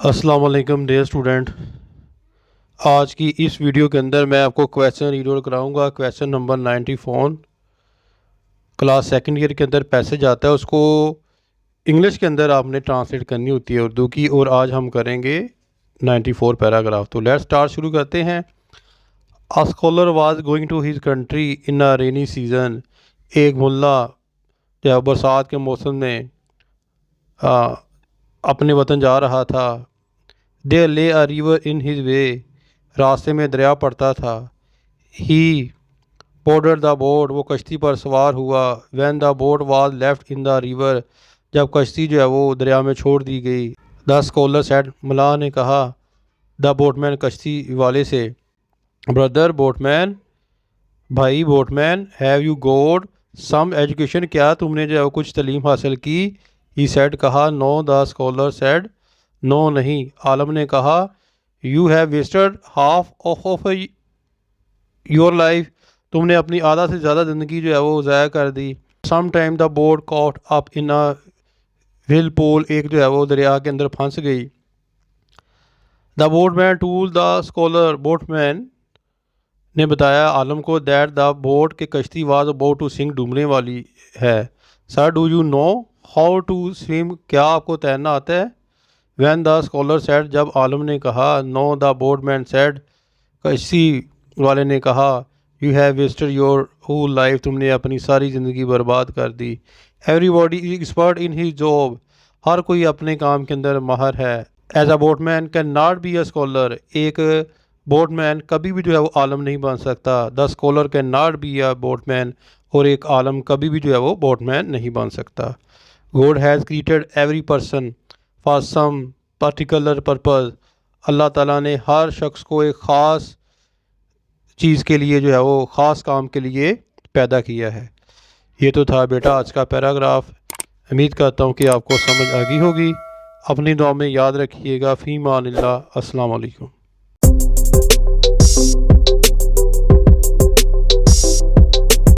अस्सलाम वालेकुम dear student. आज की इस वीडियो के अंदर मैं आपको क्वेश्चन रीड आउट कराऊंगा। Question number 94 class second year के अंदर पैसेज आता है, उसको इंग्लिश के अंदर आपने ट्रांसलेट करनी होती है उर्दू की, और आज हम करेंगे 94 पैराग्राफ। तो लेट्स स्टार्ट, शुरू करते हैं। A scholar was going to his country in a rainy season. एक मुल्ला जब बरसात के मौसम में अपने वतन जा रहा था। देयर ले a river in his way. रास्ते में दरिया पड़ता था। ही बोर्डर द बोट। वो कश्ती पर सवार हुआ। When the boat was left in the river. जब कश्ती जो है वो दरिया में छोड़ दी गई। The scholar said. मुल्ला ने कहा द बोटमैन, कश्ती वाले से, ब्रदर बोटमैन, भाई boatman, have you got some education, क्या तुमने जो है वो कुछ तलीम हासिल की। ही सेड, कहा। No, the scholar said, no नहीं। आलम ने कहा you have wasted half of your life, तुमने अपनी आधा से ज़्यादा ज़िंदगी जो है वो ज़ाया कर दी। Some time the boat caught up in a whirlpool. एक जो है वो दरिया के अंदर फंस गई। The boatman told the scholar. Boatman ने बताया आलम को दैट द बोट के कश्ती वाज अबाउट टू सिंक, डूबने वाली है। Sir do you know how to swim, क्या आपको तैरना आता है। वैन द स्कॉलर सेड, जब आलम ने कहा। नो, द बोटमैन सेड, कश्ती वाले ने कहा। You have wasted your whole life, तुमने अपनी सारी ज़िंदगी बर्बाद कर दी। Everybody is expert in his job, हर कोई अपने काम के अंदर माहिर है। As a boatman can not be a scholar, एक बोटमैन कभी भी जो है वो आलम नहीं बन सकता। The scholar can not be a boatman, और एक आलम कभी भी जो है वो बोटमैन नहीं बन सकता। God has created every person for some particular purpose, Allah ताला ने हर शख्स को एक ख़ास चीज़ के लिए जो है वो ख़ास काम के लिए पैदा किया है। ये तो था बेटा आज का पैराग्राफ। उम्मीद करता हूँ कि आपको समझ आ गई होगी। अपनी दुआ में याद रखिएगा। फ़ी मानिल्लाह। अस्सलाम वालेकुम।